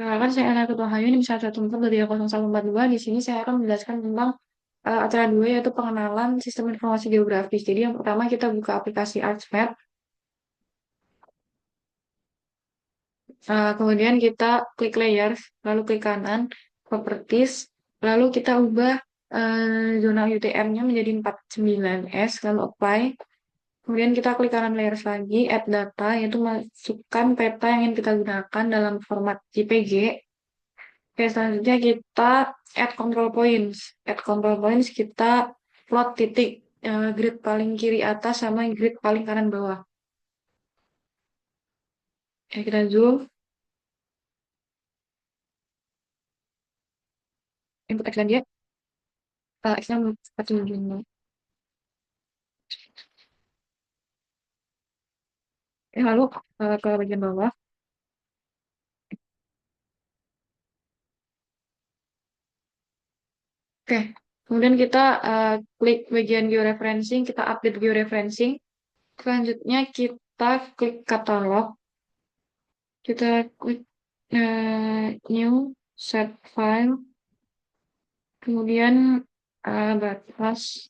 Perkenalkan, saya Ana Ketua Hayu, ini satu tempat dari 0142. Di sini saya akan menjelaskan tentang acara dua, yaitu pengenalan sistem informasi geografis. Jadi yang pertama kita buka aplikasi ArtsMap, kemudian kita klik layers, lalu klik kanan, properties, lalu kita ubah zona UTM-nya menjadi 49S, lalu apply. Kemudian kita klik kanan layers lagi, add data, yaitu masukkan peta yang ingin kita gunakan dalam format JPG. Oke, selanjutnya kita add control points. Add control points kita plot titik grid paling kiri atas sama grid paling kanan bawah. Oke, kita zoom. Input X dan Y. X-nya 475. Lalu ke bagian bawah. Oke, kemudian kita klik bagian georeferencing. Kita update georeferencing. Selanjutnya kita klik katalog. Kita klik new, set file. Kemudian batas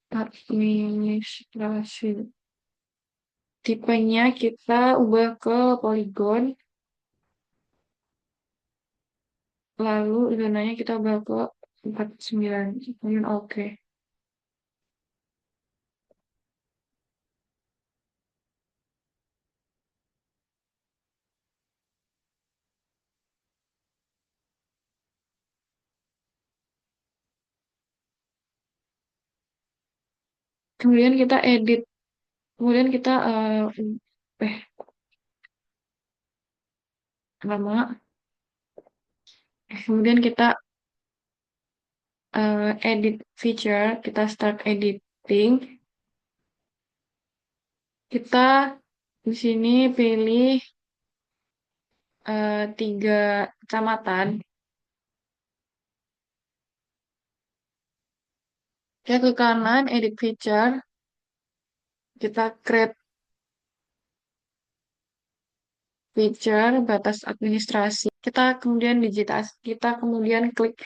administrasi. Tipenya kita ubah ke poligon, lalu zonanya kita ubah ke 49. Kemudian oke. Kemudian kita edit. Kemudian kita eh lama. Kemudian kita edit feature, kita start editing. Kita di sini pilih 3 kecamatan. Kita ke kanan, edit feature. Kita create feature, batas administrasi. Kita kemudian klik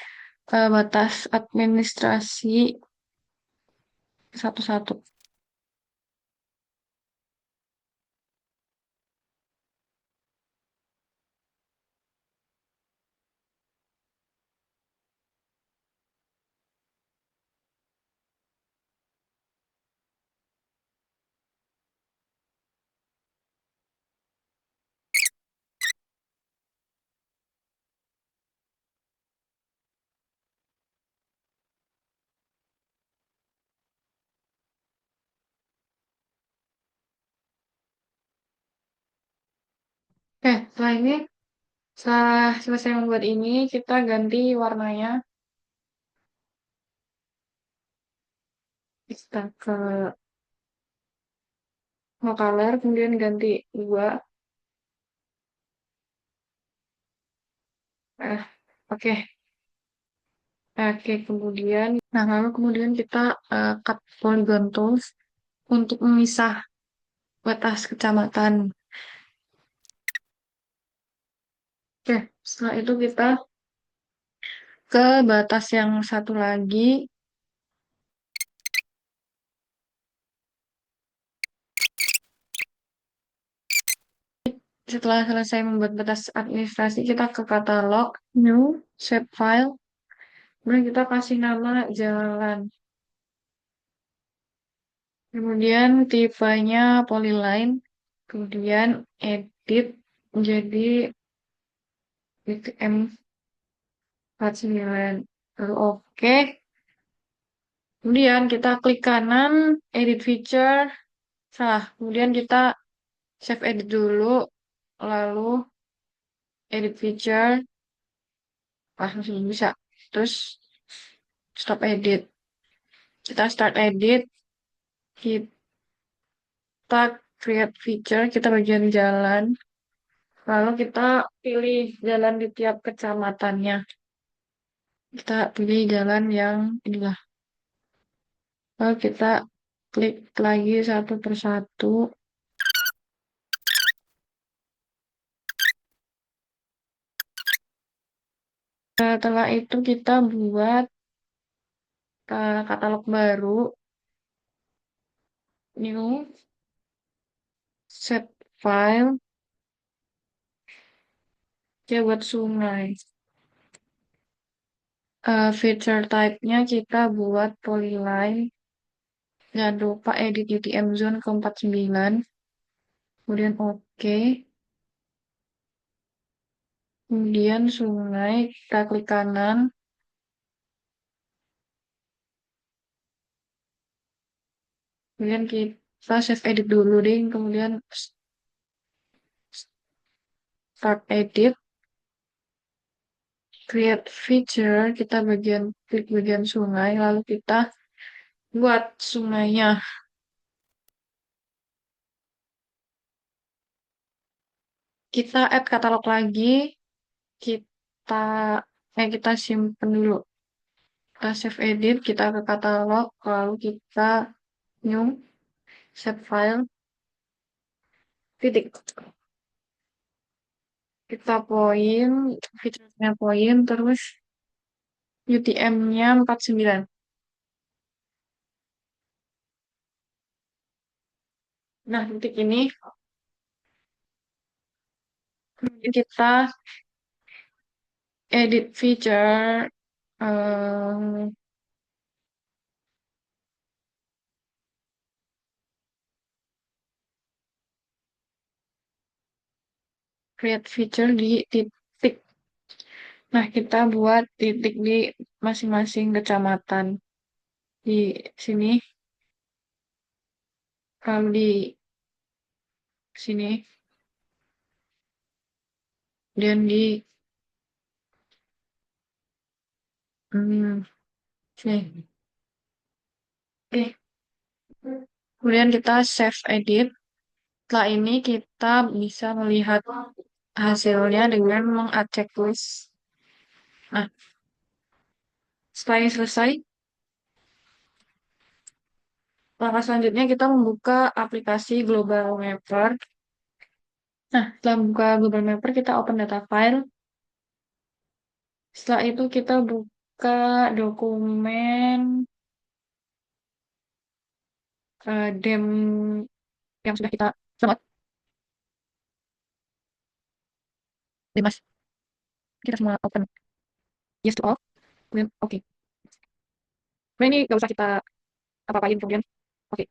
batas administrasi satu-satu. Oke, setelah selesai membuat ini, kita ganti warnanya. Kita ke no color, kemudian ganti 2. Eh, oke. Oke, kemudian, nah lalu kemudian kita cut polygon tools untuk memisah batas kecamatan. Oke, setelah itu kita ke batas yang satu lagi. Setelah selesai membuat batas administrasi, kita ke katalog, new, save file, kemudian kita kasih nama jalan. Kemudian tipenya polyline, kemudian edit menjadi M49. Lalu oke. Kemudian kita klik kanan, edit feature. Kemudian kita save edit dulu, lalu edit feature. Masih belum bisa. Terus stop edit. Kita start edit. Kita create feature. Kita bagian jalan. Lalu kita pilih jalan di tiap kecamatannya. Kita pilih jalan yang inilah. Lalu kita klik lagi satu persatu. Setelah itu kita buat katalog baru, new, set file, ya buat sungai. Feature type-nya kita buat polyline. Jangan lupa edit UTM zone ke 49. Kemudian oke. Kemudian sungai, kita klik kanan. Kemudian kita save edit dulu deh. Kemudian start edit. Create feature. Kita klik bagian sungai. Lalu kita buat sungainya. Kita add katalog lagi. Kita kita simpen dulu. Kita save edit. Kita ke katalog. Lalu kita new. Save file. Titik. Kita poin, fiturnya poin, terus UTM-nya 49. Nah, titik ini kemudian kita edit feature, eh, create feature di titik. Nah, kita buat titik di masing-masing kecamatan. Di sini, lalu di sini, dan di hmm, sini. Oke. Kemudian kita save edit. Setelah ini kita bisa melihat hasilnya dengan meng-add checklist. Nah, setelah ini selesai, langkah selanjutnya kita membuka aplikasi Global Mapper. Nah, setelah membuka Global Mapper, kita open data file. Setelah itu kita buka dokumen DEM yang sudah kita download. Mas, kita semua open. Yes to all. Kemudian, oke. Nah, ini nggak usah kita apa-apain kemudian. Oke,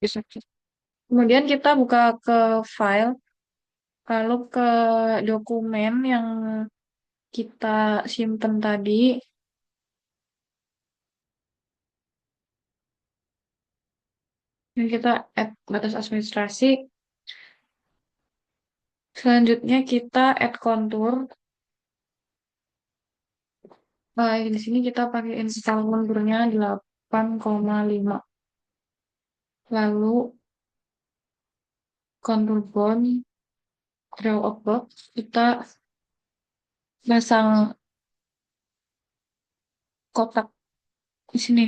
yes, yes. Kemudian kita buka ke file, lalu ke dokumen yang kita simpen tadi. Dan kita add batas administrasi. Selanjutnya kita add kontur. Di sini kita pakai install konturnya 8,5. Lalu kontur bone, draw a box, kita pasang kotak di sini.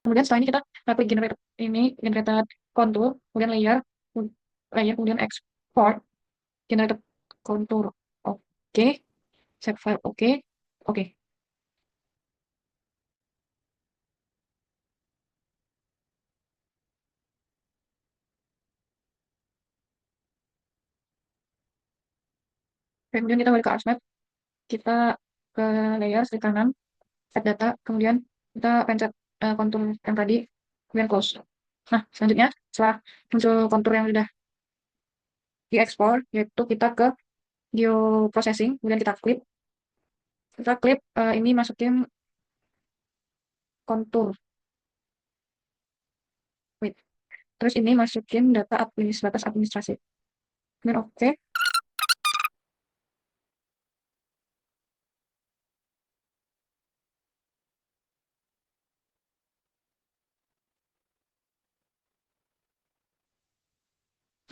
Kemudian setelah ini kita klik generate ini, generated kontur, kemudian layer, kemudian export, generated kontur. Oke, save file, oke, oke. Kemudian kita balik ke Arsmap, kita ke layer klik kanan, add data, kemudian kita pencet kontur yang tadi, kemudian close. Nah, selanjutnya setelah muncul kontur yang sudah diekspor, yaitu kita ke geoprocessing, kemudian kita klik ini masukin kontur, wait. Terus ini masukin data batas administrasi. Kemudian oke.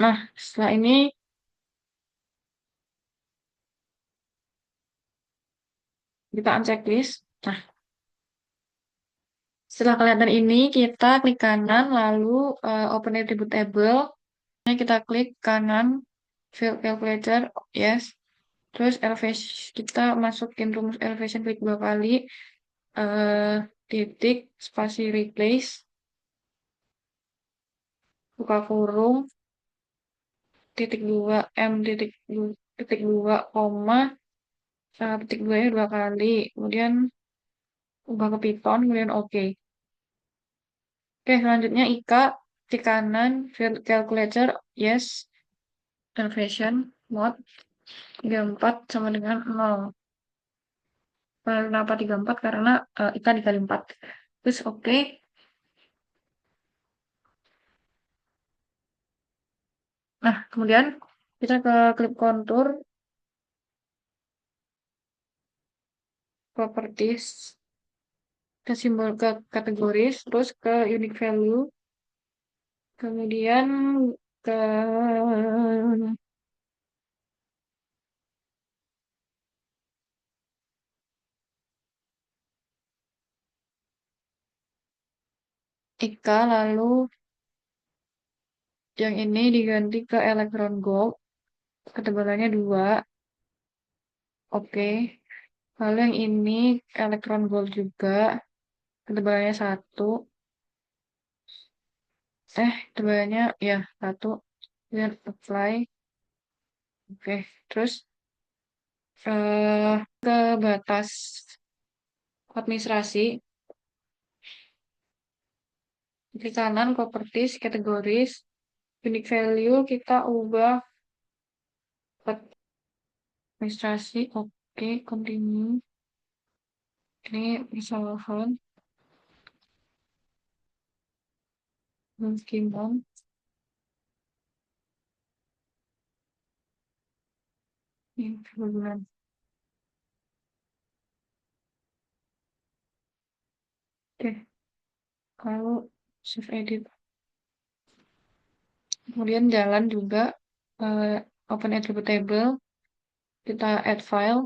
Nah, setelah ini kita unchecklist. Nah, Setelah kelihatan ini, kita klik kanan, lalu open attribute table. Kita klik kanan, fill calculator, yes. Terus elevation, kita masukin rumus elevation klik 2 kali, titik, spasi replace, buka kurung, titik 2, M titik 2, koma, titik 2 nya 2 kali. Kemudian ubah ke Python, kemudian oke. Oke, selanjutnya Ika, di kanan, fill calculator, yes, elevation, mode, 34 sama dengan 0. Kenapa 34? Karena Ika dikali 4. Terus oke. Nah, kemudian kita ke clip contour, properties, ke simbol ke kategoris, terus ke unique value, kemudian ke Ika, lalu yang ini diganti ke electron gold, ketebalannya 2, oke. Lalu yang ini electron gold juga, ketebalannya 1, ketebalannya ya 1, kemudian apply, oke. Terus ke batas administrasi, di kanan properties, kategoris, unique value kita ubah ke administrasi, oke, continue. Ini persoalan mungkin bulan. Oke, kalau save edit, kemudian jalan juga, open attribute table, kita add file.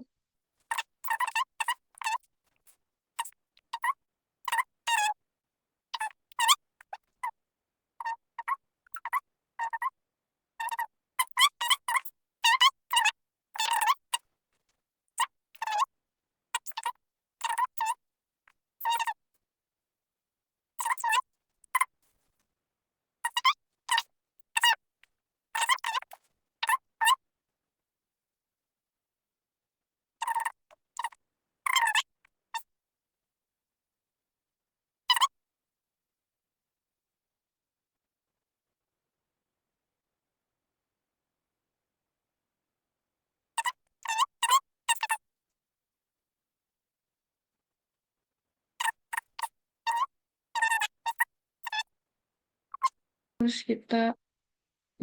Terus kita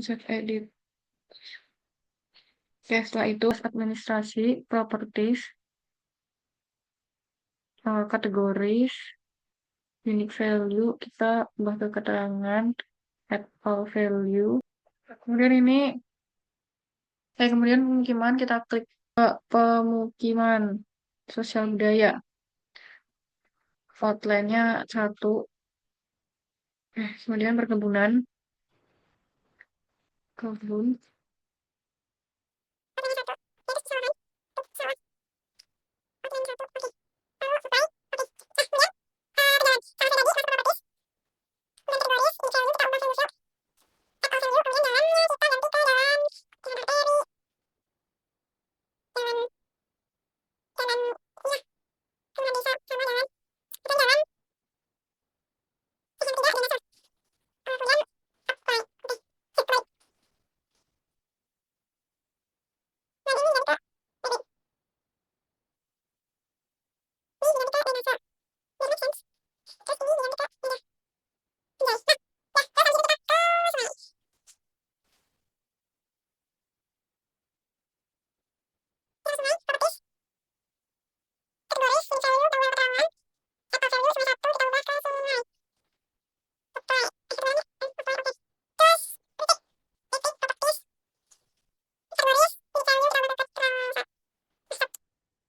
save edit. Oke, setelah itu administrasi, properties, kategoris, unique value, kita ubah ke keterangan, add all value. Kemudian ini, kemudian pemukiman, kita klik ke pemukiman sosial budaya. Outline-nya 1. Kemudian perkebunan, kebun.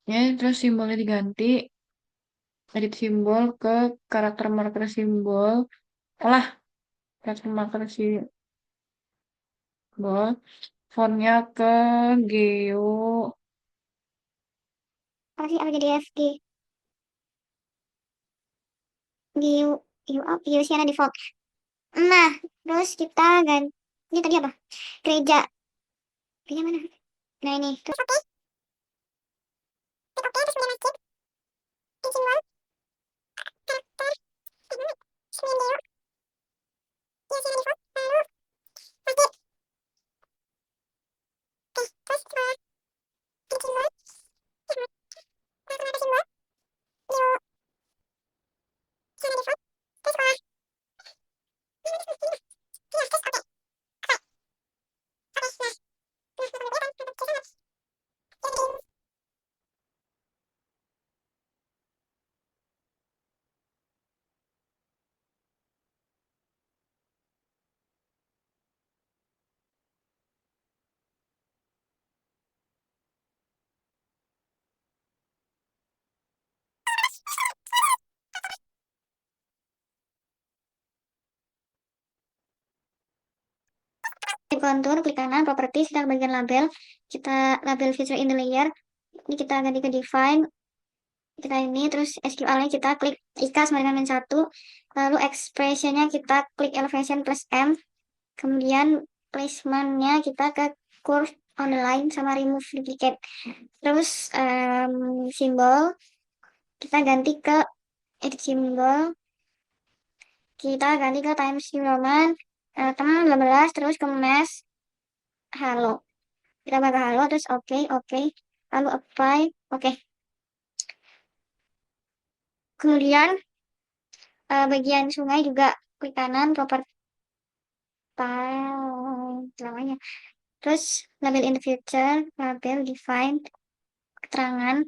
Ya, terus simbolnya diganti. edit simbol ke karakter marker simbol. Olah, karakter marker simbol. Fontnya ke Geo. Apa sih, apa jadi FG? Geo, Geo Siana default. Nah, terus kita ganti, ini tadi apa? Gereja. Gereja mana? Nah ini. Terus oke. Klik oke, terus kemudian masjid. Edit simbol. Karakter. Kemudian Geo Siana default. Lalu masjid. Oke, terus scroll. Edit simbol. Karakter simbol. Geo Siana default. Terus scroll. Iya, terus oke. Oke. Oke, nah. Nah, kita kan dapat tulisan. Jadi, di kontur, klik kanan, properties, kita ke bagian label. Kita label feature in the layer. Ini kita ganti ke define. Kita ini, terus SQL-nya kita klik IK sama dengan min 1. Lalu expression-nya kita klik elevation plus M. Kemudian placement-nya kita ke curve on the line sama remove duplicate. Terus simbol kita ganti ke edit simbol. Kita ganti ke Times New Roman. Teman 18, terus ke mesh halo. Kita pakai halo, terus oke, oke. Lalu apply, oke. Kemudian bagian sungai juga klik kanan, properti namanya. Terus label in the future, label define, keterangan.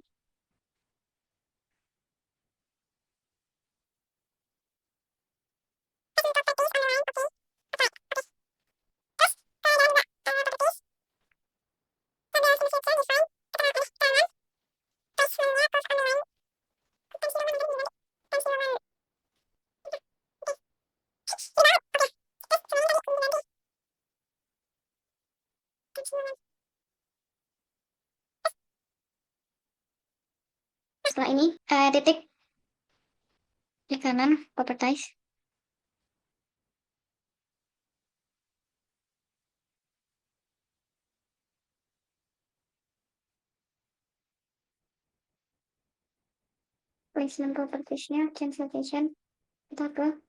Setelah ini titik di kanan properties. Placement propertiesnya change location, kita ke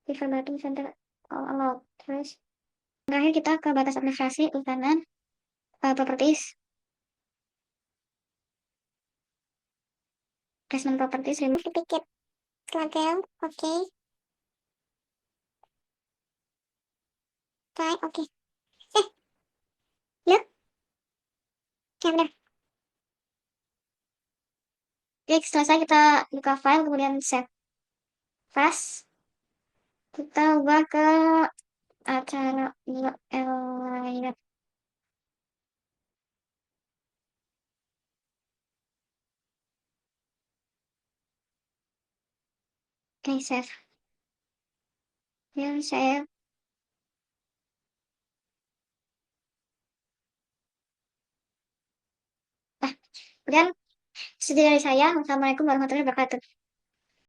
prefer button center allow. Terus terakhir kita ke batas administrasi di kanan, properties, placement properties, remove duplicate, label, oke, try, oke. Ya, ya benar. Oke, selesai, kita buka file, kemudian save as. Kita ubah ke acara URL. Oke, save. Ya, save. Nah, kemudian sekian dari saya. Wassalamualaikum warahmatullahi wabarakatuh.